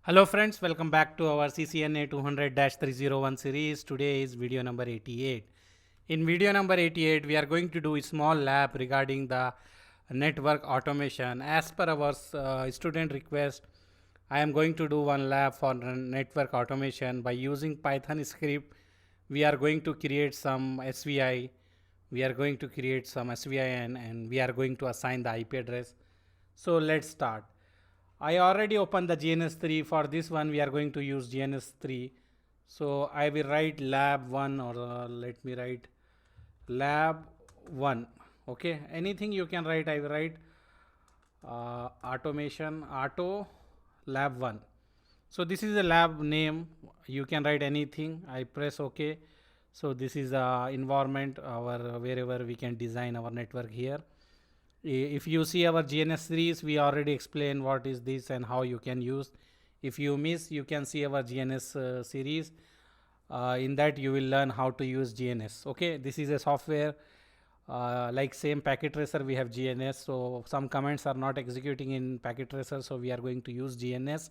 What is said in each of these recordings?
Hello friends, welcome back to our CCNA 200-301 series. Today is video number 88. In video number 88, we are going to do a small lab regarding the network automation. As per our student request, I am going to do one lab for network automation by using Python script. We are going to create some SVI. We are going to create some SVIN and we are going to assign the IP address. So let's start. I already opened the GNS3. For this one, we are going to use GNS3. So I will write lab1 or let me write lab1. Okay, anything you can write. I will write automation auto lab1. So this is a lab name. You can write anything. I press OK. So this is the environment our wherever we can design our network here. If you see our GNS series, we already explained what is this and how you can use. If you miss, you can see our GNS series. In that you will learn how to use GNS. Okay, this is a software like same packet tracer. We have GNS, so some commands are not executing in packet tracer, so we are going to use GNS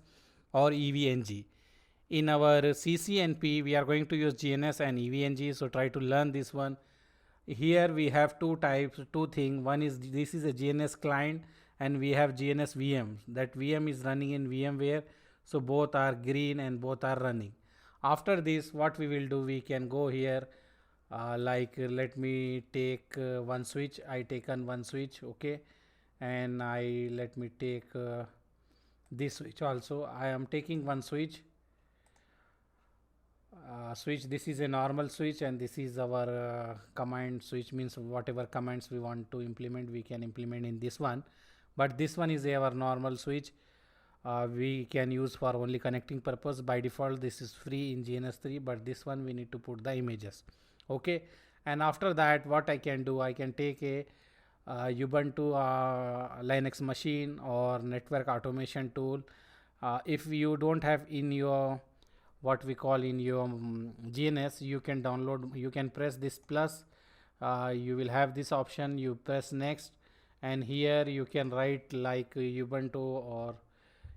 or EVNG. In our CCNP, we are going to use GNS and EVNG, so try to learn this one. Here we have two types, two things. One is this is a GNS client and we have GNS VM. That VM is running in VMware, so both are green and both are running. After this, what we will do, we can go here let me take one switch. I taken one switch, okay, and let me take this switch also. I am taking one switch. Switch, this is a normal switch and this is our command switch, means whatever commands we want to implement we can implement in this one, but this one is our normal switch. We can use for only connecting purpose. By default this is free in GNS3, but this one we need to put the images. Okay, and after that what I can do, I can take a Ubuntu Linux machine or network automation tool. If you don't have in your what we call in your GNS, you can download, you can press this plus, you will have this option, you press next, and here you can write like Ubuntu, or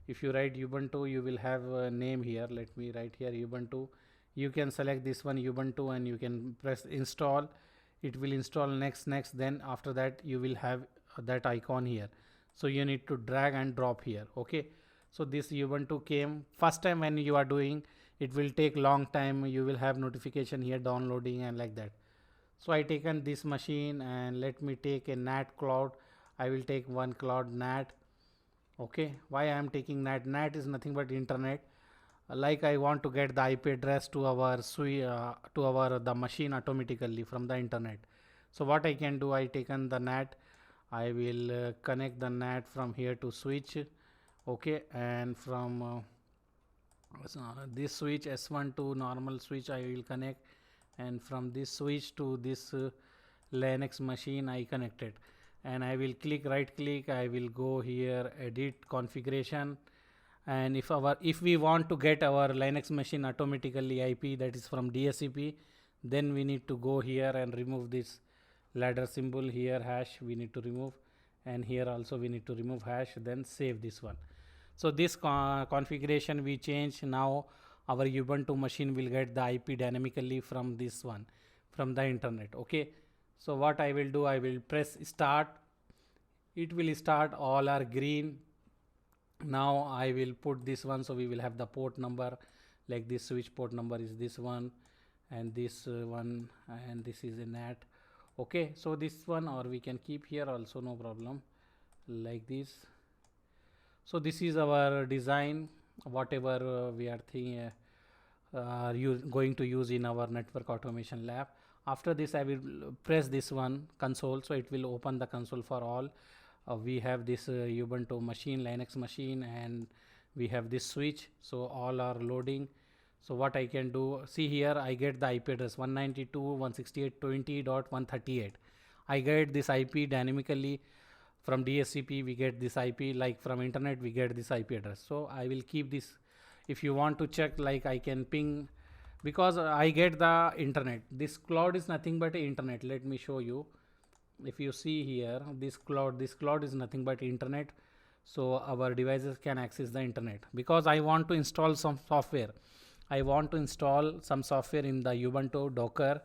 if you write Ubuntu you will have a name here. Let me write here Ubuntu. You can select this one Ubuntu and you can press install. It will install next, then after that you will have that icon here, so you need to drag and drop here. Okay, so this Ubuntu came first time. When you are doing, it will take long time, you will have notification here downloading and like that. So I taken this machine and let me take a NAT cloud. I will take one cloud NAT. Okay, why I am taking NAT is nothing but internet. Like I want to get the IP address to our the machine automatically from the internet. So what I can do, I taken the NAT. I will connect the NAT from here to switch. Okay, and from this switch S1 to normal switch I will connect, and from this switch to this Linux machine I connected, and I will click right click. I will go here edit configuration, and if we want to get our Linux machine automatically IP, that is from DHCP, then we need to go here and remove this ladder symbol here, hash we need to remove, and here also we need to remove hash, then save this one. So this configuration we change. Now our Ubuntu machine will get the IP dynamically from this one, from the internet. Okay, so what I will do, I will press start. It will start, all are green. Now I will put this one, so we will have the port number, like this switch port number is this one, and this one, and this is a NAT. Okay, so this one, or we can keep here also, no problem, like this. So this is our design, whatever we are going to use in our network automation lab. After this I will press this one console, so it will open the console for all. We have this Ubuntu machine, Linux machine, and we have this switch, so all are loading. So what I can do, see here I get the IP address 192.168.20.138. I get this IP dynamically. From DHCP we get this IP, like from internet we get this IP address. So I will keep this. If you want to check, like I can ping, because I get the internet. This cloud is nothing but internet. Let me show you. If you see here, this cloud is nothing but internet. so our devices can access the internet. Because I want to install some software, I want to install some software in the Ubuntu Docker,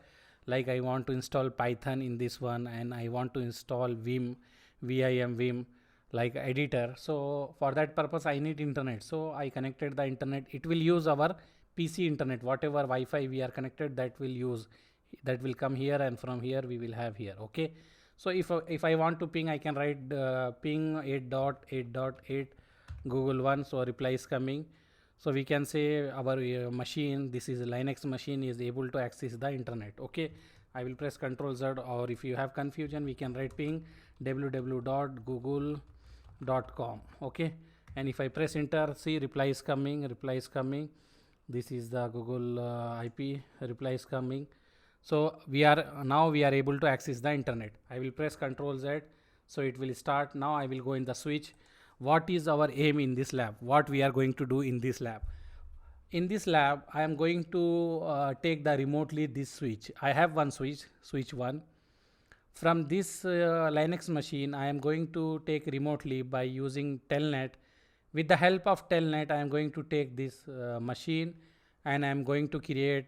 like I want to install Python in this one, and I want to install Vim like editor. So for that purpose I need internet, so I connected the internet. It will use our PC internet, whatever Wi-Fi we are connected, that will use, that will come here, and from here we will have here. Okay, so if I want to ping, I can write ping 8.8.8 Google 1, so reply is coming. So we can say our machine, this is a Linux machine, is able to access the internet. Okay, I will press Ctrl Z, or if you have confusion we can write ping www.google.com. okay, and if I press enter, see, reply is coming, reply is coming. This is the Google IP, reply is coming. So we are able to access the internet. I will press Ctrl Z, so it will start. Now I will go in the switch. What is our aim in this lab? What we are going to do in this lab? In this lab, I am going to take the remotely this switch. I have one switch, switch 1. From this Linux machine, I am going to take remotely by using Telnet. With the help of Telnet, I am going to take this machine, and I am going to create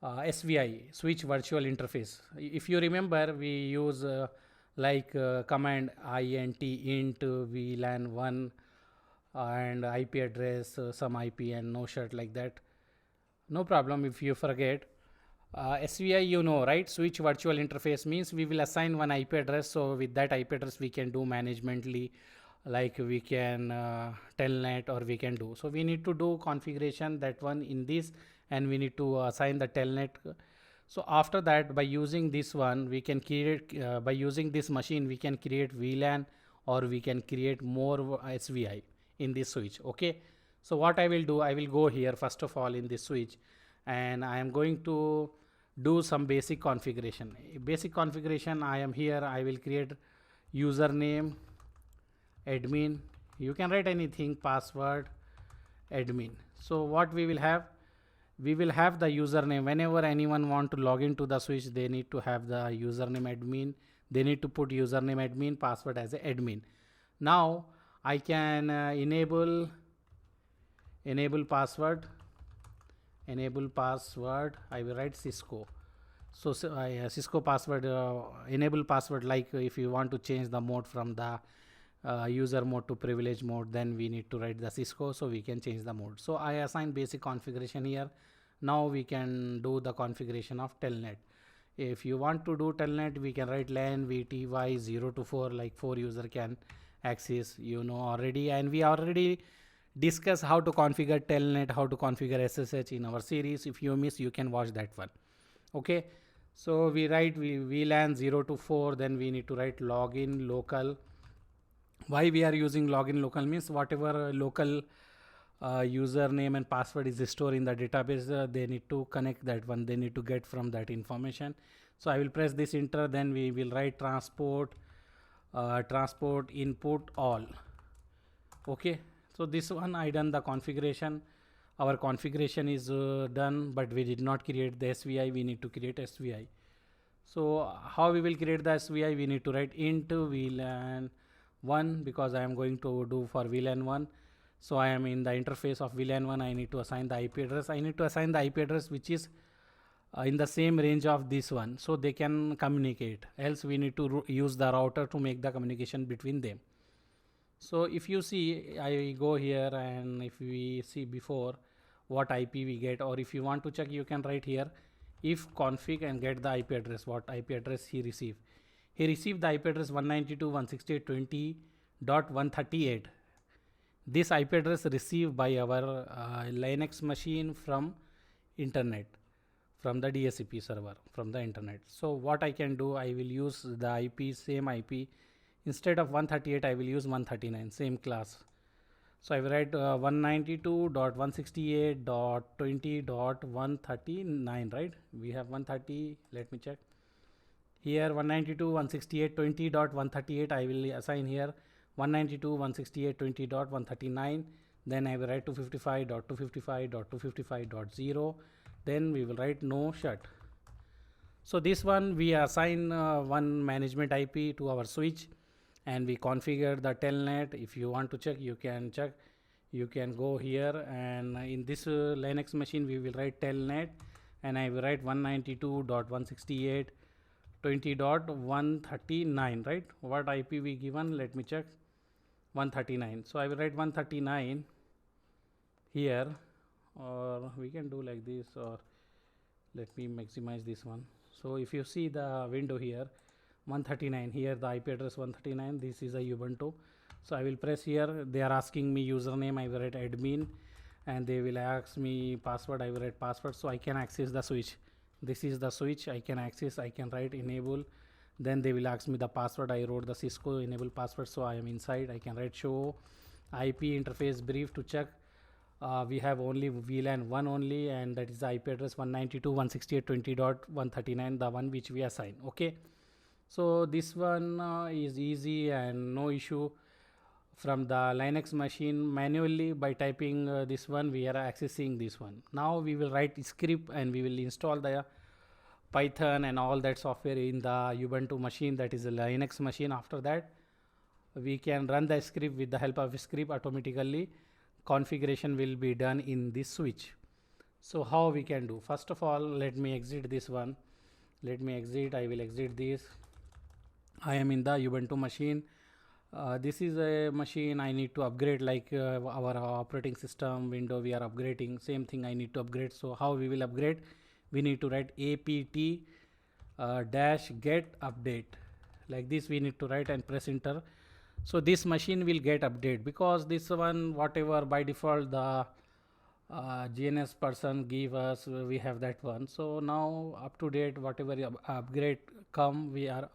SVI, switch virtual interface. If you remember, we use command int VLAN1 and IP address, some IP and no shut, like that. No problem if you forget. SVI, you know, right? Switch virtual interface means we will assign one IP address. So with that IP address, we can do managementally, like we can telnet, or we can do. So we need to do configuration, that one in this, and we need to assign the telnet. So after that, by using this one, we can create, by using this machine, we can create VLAN, or we can create more SVI in this switch. Okay. So what I will do, I will go here first of all in this switch, and I am going to do some basic configuration. Basic configuration, I am here, I will create username, admin. You can write anything, password, admin. So what we will have, we will have the username. Whenever anyone want to log into the switch, they need to have the username admin. They need to put username admin, password as a admin. Now I can enable password. Enable password, I will write Cisco. So Cisco password, enable password, like if you want to change the mode from the user mode to privilege mode, then we need to write the Cisco, so we can change the mode. So I assign basic configuration here. Now we can do the configuration of telnet. If you want to do telnet, we can write LAN VTY 0 to 4, like 4 user can access, you know already, and we already discuss how to configure telnet, how to configure SSH in our series. If you miss, you can watch that one. Okay, so we write VLAN 0 to 4, then we need to write login local. Why we are using login local means whatever local username and password is stored in the database, they need to connect that one, they need to get from that information. So I will press this enter, then we will write transport input all. Okay, so this one I done the configuration. Our configuration is done, but we did not create the SVI. We need to create SVI. So how we will create the SVI? We need to write int VLAN 1, because I am going to do for VLAN 1. So I am in the interface of VLAN 1. I need to assign the IP address. I need to assign the IP address which is in the same range of this one, so they can communicate. Else we need to use the router to make the communication between them. So if you see, I go here, and if we see before what IP we get, or if you want to check, you can write here if config and get the IP address, what IP address he received. He received the IP address 192.168.20.138. This IP address received by our Linux machine from internet, from the DHCP server, from the internet. So what I can do, I will use the IP, same IP. Instead of 138, I will use 139, same class. So I will write 192.168.20.139, right? We have 130, let me check. Here 192.168.20.138, I will assign here 192.168.20.139. Then I will write 255.255.255.0. Then we will write no shut. So this one we assign one management IP to our switch, and we configure the telnet. If you want to check, you can check. You can go here, and in this Linux machine we will write telnet, and I will write 192.168.20.139, right? What IP we given, let me check. 139. So I will write 139 here, or we can do like this, or let me maximize this one. So if you see the window here, 139, here the IP address 139, this is a Ubuntu. So I will press here, they are asking me username, I will write admin, and they will ask me password, I will write password, so I can access the switch. This is the switch, I can access, I can write enable, then they will ask me the password. I wrote the Cisco enable password, so I am inside. I can write show IP interface brief to check. We have only VLAN 1 only, and that is the IP address 192.168.20.139, the one which we assign. Okay, so this one is easy and no issue. From the Linux machine manually by typing this one, we are accessing this one. Now we will write script and we will install the Python and all that software in the Ubuntu machine, that is a Linux machine. After that, we can run the script. With the help of script, automatically configuration will be done in this switch. So how we can do? First of all, let me exit this one. Let me exit. I will exit this. I am in the Ubuntu machine. This is a machine I need to upgrade, like our operating system window we are upgrading, same thing I need to upgrade. So how we will upgrade? We need to write apt dash get update, like this we need to write and press enter. So this machine will get update, because this one whatever by default the GNS person give us, we have that one. So now up to date whatever upgrade come, we are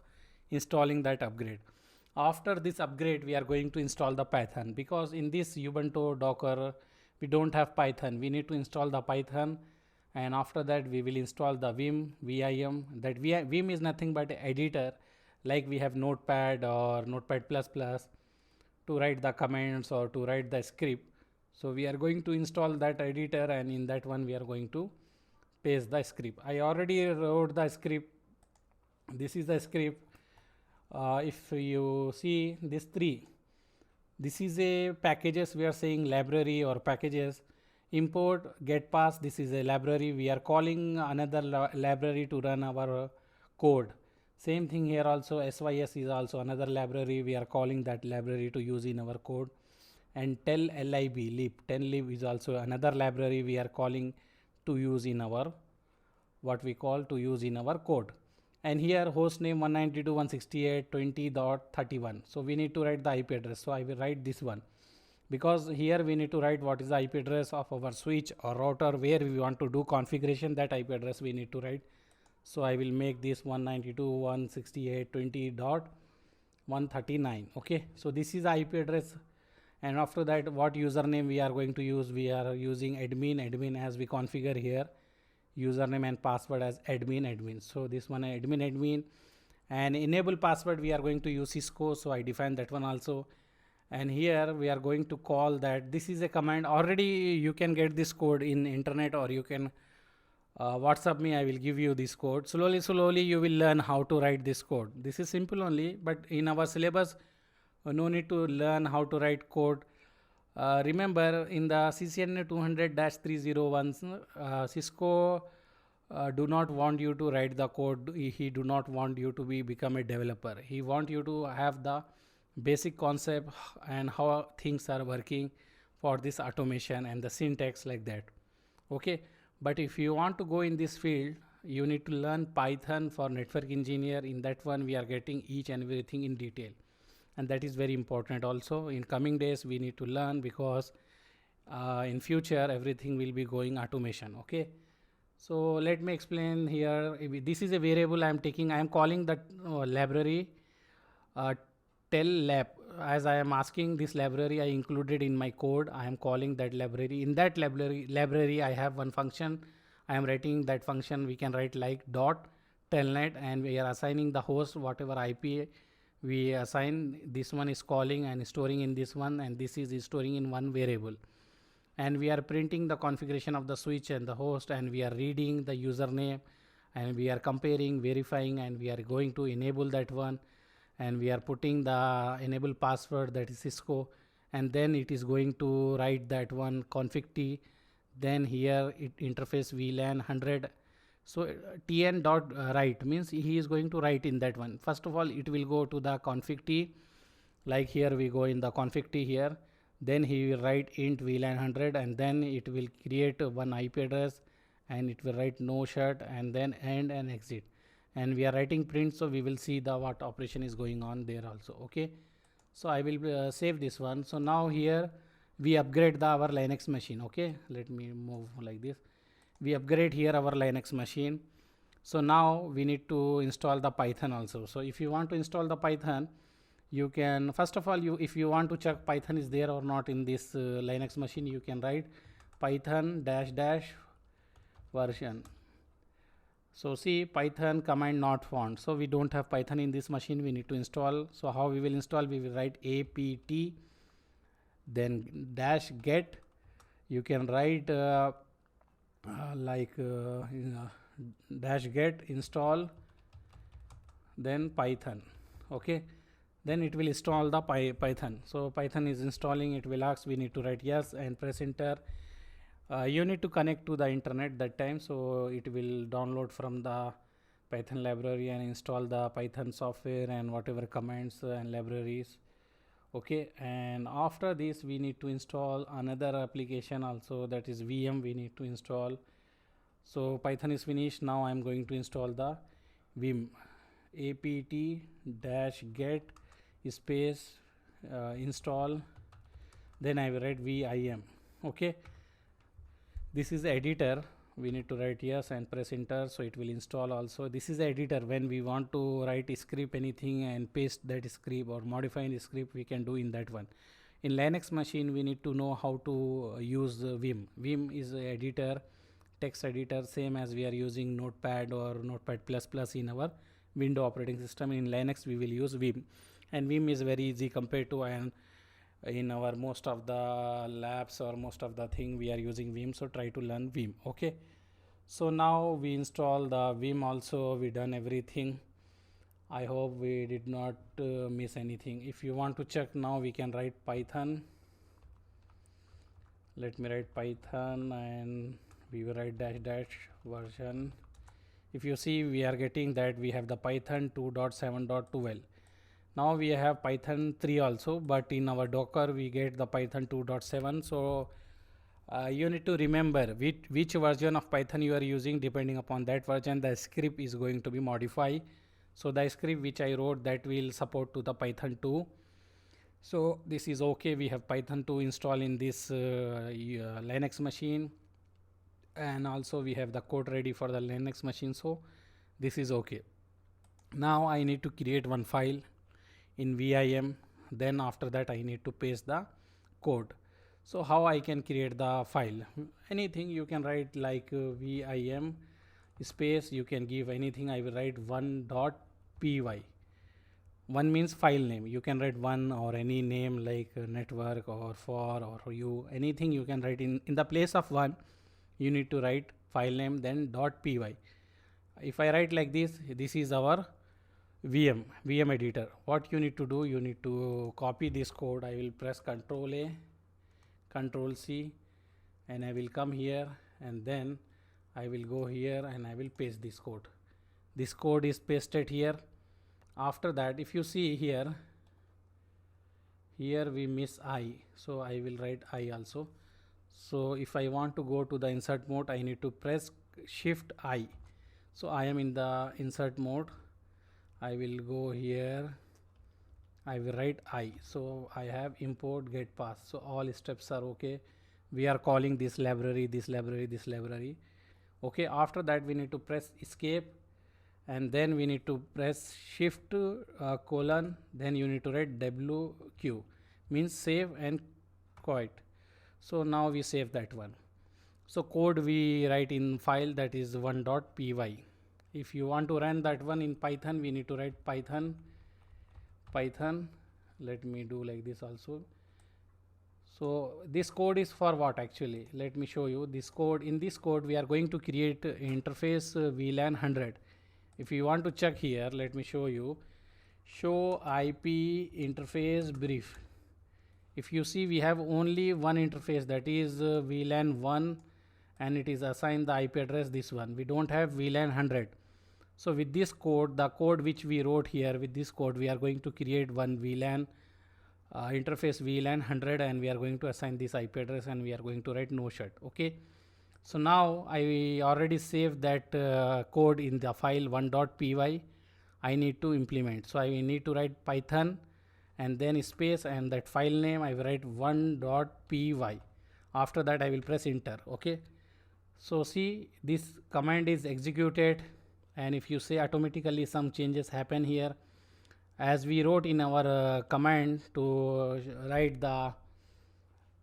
installing that upgrade. After this upgrade, we are going to install the Python, because in this Ubuntu Docker we don't have Python. We need to install the Python, and after that we will install the Vim. That Vim is nothing but editor, like we have Notepad or Notepad++ to write the comments or to write the script. So we are going to install that editor, and in that one we are going to paste the script. I already wrote the script. This is the script. If you see this 3, this is a packages, we are saying library or packages. Import get pass, this is a library, we are calling another library to run our code. Same thing here also, sys is also another library, we are calling that library to use in our code. And tell lib is also another library we are calling to use in our code. And here host name 192.168.20.31. So we need to write the IP address. So I will write this one, because here we need to write what is the IP address of our switch or router where we want to do configuration. That IP address we need to write. So I will make this 192.168.20.139. Okay, so this is the IP address. And after that, what username we are going to use? We are using admin as we configure here. Username and password as admin. So this one admin, and enable password we are going to use Cisco, so I define that one also. And here we are going to call that, this is a command. Already you can get this code in internet, or you can WhatsApp me, I will give you this code. Slowly you will learn how to write this code. This is simple only, but in our syllabus no need to learn how to write code. Remember, in the CCNA 200-301, Cisco do not want you to write the code. He do not want you to become a developer. He want you to have the basic concept and how things are working for this automation and the syntax like that. Okay, but if you want to go in this field, you need to learn Python for network engineer. In that one we are getting each and everything in detail, and that is very important also. In coming days we need to learn, because in future everything will be going automation. Okay, so let me explain here. This is a variable I am taking. I am calling that library tell lab. As I am asking this library, I included in my code. I am calling that library. In that library I have one function. I am writing that function. We can write like dot telnet, and we are assigning the host whatever IP we assign. This one is calling and storing in this one, and this is storing in one variable. And we are printing the configuration of the switch and the host, and we are reading the username, and we are comparing, verifying, and we are going to enable that one. and we are putting the enable password, that is Cisco, and then it is going to write that one config t, then here it interface VLAN 100. So tn dot write means he is going to write in that one. First of all, it will go to the config t, like here we go in the config t here, then he will write int VLAN 100, and then it will create one IP address, and it will write no shut, and then end and exit, and we are writing print, so we will see the what operation is going on there also. Okay, so I will save this one. So now here we upgrade our Linux machine. Okay, let me move like this. We upgrade here our Linux machine. So now we need to install the Python also. So if you want to install the Python, you can, first of all, if you want to check Python is there or not in this Linux machine, you can write python -- version. So see, Python command not found. So we don't have Python in this machine, we need to install. So how we will install? We will write apt, then -get. You can write -get install, then Python. Okay, then it will install the Python. So Python is installing, it will ask, we need to write yes and press enter. You need to connect to the internet that time, so it will download from the Python library and install the Python software and whatever commands and libraries. Okay, and after this we need to install another application also, that is VM we need to install. So Python is finished. Now I am going to install the Vim. apt-get space install, then I will write vim. Okay, this is the editor, we need to write yes and press enter, so it will install also. This is the editor. When we want to write a script anything and paste that script or modify the script, we can do in that one. In Linux machine we need to know how to use Vim. Vim is a editor, text editor, same as we are using Notepad or Notepad++ in our Windows operating system. In Linux we will use Vim, and Vim is very easy compared to, and in our most of the labs or most of the thing we are using Vim, so try to learn Vim. Okay, so now we install the Vim also, we done everything. I hope we did not miss anything. If you want to check now, we can write Python. Let me write Python, and we will write -- version. If you see, we are getting that we have the Python 2.7.12. Now we have Python 3 also, but in our Docker we get the Python 2.7. So you need to remember which version of Python you are using. Depending upon that version, the script is going to be modified. So the script which I wrote, that will support to the Python 2. So this is okay. We have Python 2 install in this Linux machine, and also we have the code ready for the Linux machine. So this is okay. Now I need to create one file in Vim, then after that I need to paste the code. So how I can create the file? Anything you can write, like Vim space, you can give anything. I will write 1.py. One means file name. You can write one or any name, like network or for or you, anything you can write. In the place of one, you need to write file name, then .py. If I write like this, this is our VM editor. What you need to do, you need to copy this code. I will press Ctrl A, Ctrl C, and I will come here, and then I will go here and I will paste this code. This code is pasted here. After that, if you see here we miss I, so I will write I also. So if I want to go to the insert mode, I need to press Shift I. So I am in the insert mode. I will go here, I will write I. So I have import get path. So all steps are okay. We are calling this library, this library, this library. Okay, after that we need to press escape, and then we need to press shift colon, then you need to write WQ, means save and quit. So now we save that one. So code we write in file, that is 1.py. If you want to run that one in Python, we need to write Python. Let me do like this also. So this code is for what actually? Let me show you this code. In this code, we are going to create interface VLAN 100. If you want to check here, let me show you. show IP interface brief. If you see, we have only one interface, that is VLAN 1, and it is assigned the IP address this one. We don't have VLAN 100. So with this code, the code which we wrote here, with this code we are going to create one VLAN interface VLAN 100, and we are going to assign this IP address, and we are going to write no shut. Okay, so now I already saved that code in the file 1.py. I need to implement, so I need to write Python and then space and that file name I will write 1.py. After that I will press enter. Okay, so see, this command is executed, and if you say, automatically some changes happen here, as we wrote in our command to write the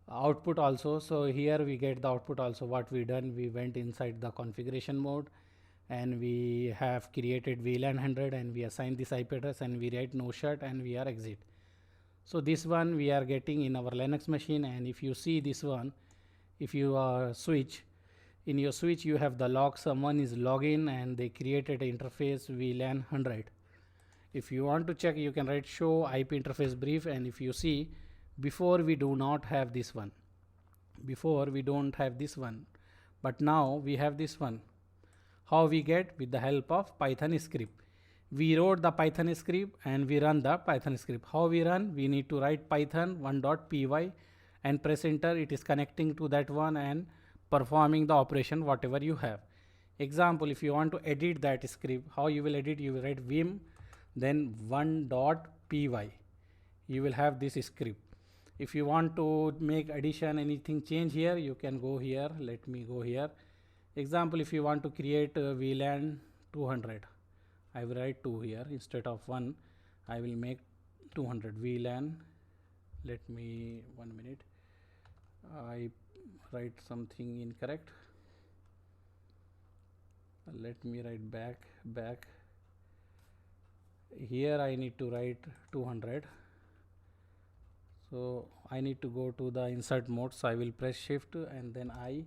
output also. So here we get the output also. What we done, we went inside the configuration mode and we have created VLAN 100 and we assign this IP address and we write no shut and we are exit. So this one we are getting in our Linux machine. And if you see this one, if you switch, in your switch you have the log, someone is login and they created an interface VLAN 100. If you want to check, you can write show IP interface brief, and if you see, before we do not have this one, before we don't have this one, but now we have this one. How we get? With the help of Python script. We wrote the Python script and we run the Python script. How we run? We need to write Python 1.py and press enter. It is connecting to that one and performing the operation whatever you have. Example, if you want to edit that script, how you will edit? You will write vim then 1.py. You will have this script. If you want to make addition, anything change here, you can go here. Let me go here. Example, if you want to create VLAN 200, I will write 2 here instead of 1. I will make 200 VLAN. Let me 1 minute. I write something incorrect. Let me write back. Here I need to write 200. So I need to go to the insert mode. So I will press shift and then I.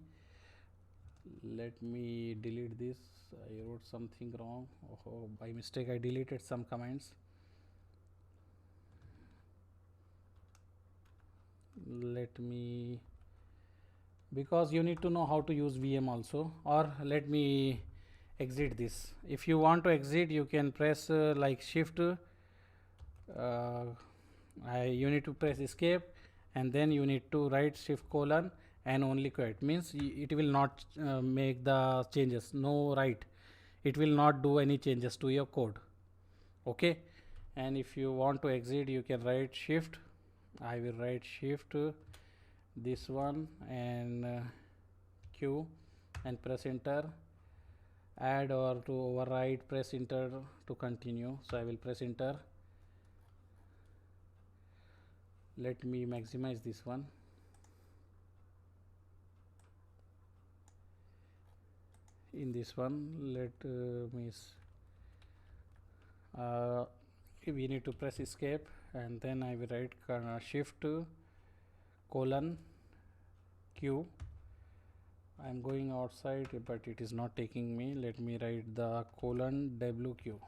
Let me delete this. I wrote something wrong. Oh, by mistake I deleted some comments. Let me, because you need to know how to use VM also, or let me exit this. If you want to exit, you can press like shift. You need to press escape and then you need to write shift colon and only quit, means it will not make the changes. No, right, it will not do any changes to your code. Okay, and if you want to exit, you can write shift. I will write shift this one and Q and press enter. Add or to override, press enter to continue. So I will press enter. Let me maximize this one. In this one, let me we need to press escape and then I will write shift colon Q. I am going outside but it is not taking me. Let me write the colon WQ.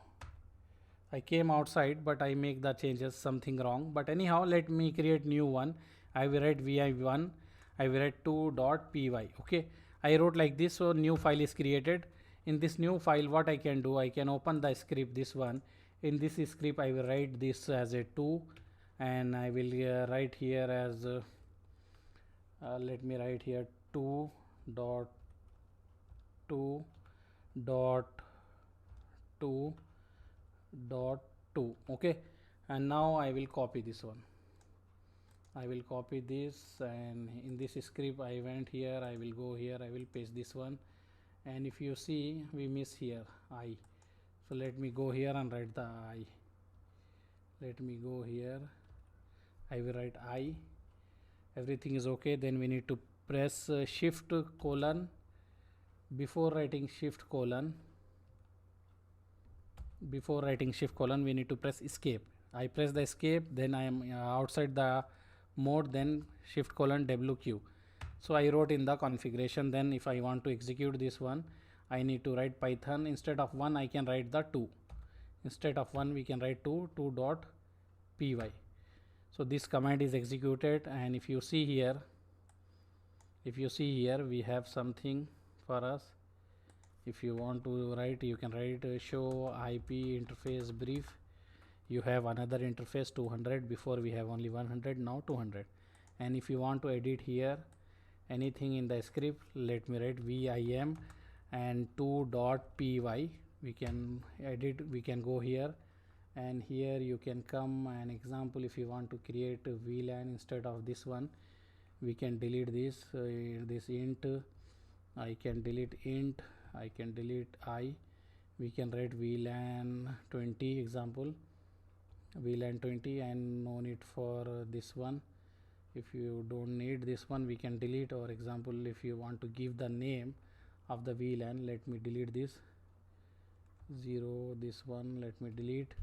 I came outside but I make the changes, something wrong, but anyhow let me create new one. I will write vi1, I will write 2.py. okay, I wrote like this. So new file is created. In this new file, what I can do, I can open the script, this one. In this script I will write this as a 2 and I will write here as let me write here 2.2.2.2. okay, and now I will copy this one. I will copy this, and in this script I went here, I will go here, I will paste this one, and if you see we miss here I. So let me go here and write the I. Let me go here, I will write I. Everything is okay. Then we need to press shift colon. Before writing shift colon, we need to press escape. I press the escape, then I am outside the mode, then shift colon WQ. So I wrote in the configuration. Then if I want to execute this one, I need to write Python. Instead of 1 I can write the 2. instead of 1 we can write 2 dot py. So this command is executed, and if you see here we have something for us. If you want to write, you can write show IP interface brief. You have another interface 200, before we have only 100, now 200. And if you want to edit here anything in the script, let me write vim and 2.py. we can edit, we can go here, and here you can come. An example, if you want to create a VLAN instead of this one, we can delete this this int. I can delete int, I can delete I. We can write VLAN 20 example, VLAN 20, and no need for this one. If you don't need this one, we can delete. Or example, if you want to give the name of the VLAN, let me delete this 0, this one, let me delete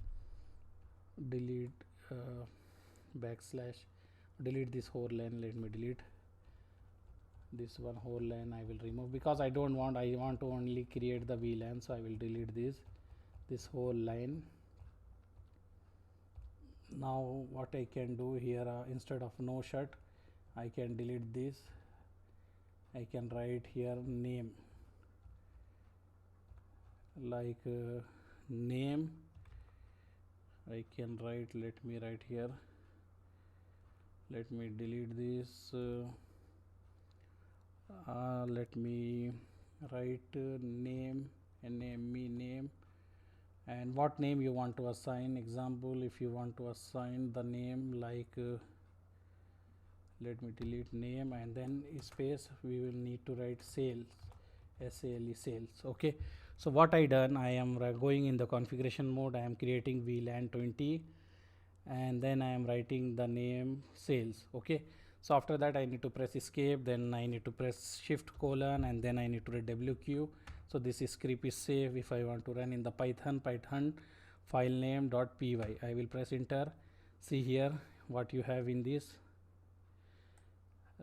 backslash, delete this whole line, let me delete this one whole line. I will remove because I don't want, I want to only create the VLAN, so I will delete this whole line. Now what I can do here, instead of no shut, I can delete this. I can write here name, like name. I can write, let me write here, let me delete this, let me write name, and name, and what name you want to assign. Example, if you want to assign the name like let me delete name and then space, we will need to write sales, SALE, sales. Okay, so what I done, I am going in the configuration mode, I am creating VLAN 20, and then I am writing the name sales. Okay, so after that I need to press escape, then I need to press shift colon, and then I need to write WQ. So this script is safe. If I want to run in the Python file name .py, I will press enter. See here what you have in this.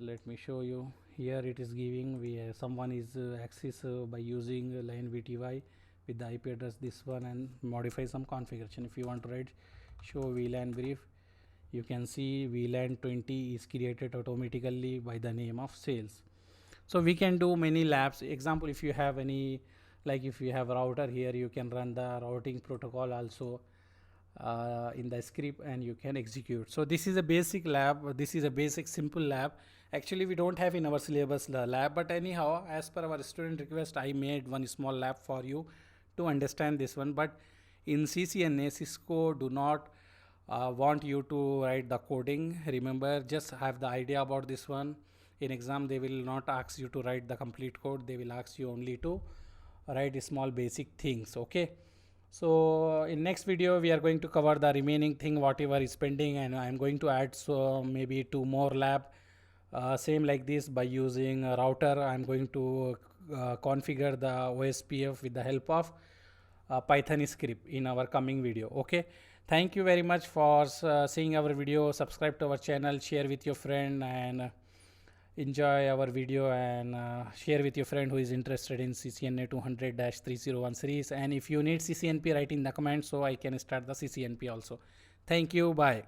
Let me show you. Here it is giving someone is access by using line VTY with the IP address this one, and modify some configuration. If you want to write show VLAN brief, you can see VLAN 20 is created automatically by the name of sales. So we can do many labs. Example, if you have any, like if you have a router here, you can run the routing protocol also in the script, and you can execute. So this is a basic lab, this is a basic simple lab. Actually we don't have in our syllabus lab, but anyhow, as per our student request, I made one small lab for you to understand this one. But in CCNA, Cisco do not want you to write the coding. Remember, just have the idea about this one. In exam they will not ask you to write the complete code, they will ask you only to write small basic things. Okay, so in next video we are going to cover the remaining thing whatever is pending, and I am going to add so maybe 2 more lab same like this. By using a router, I am going to configure the OSPF with the help of Python script in our coming video. Okay, thank you very much for seeing our video. Subscribe to our channel, share with your friend, and enjoy our video, and share with your friend who is interested in CCNA 200-301 series. And if you need CCNP, write in the comments so I can start the CCNP also. Thank you, bye.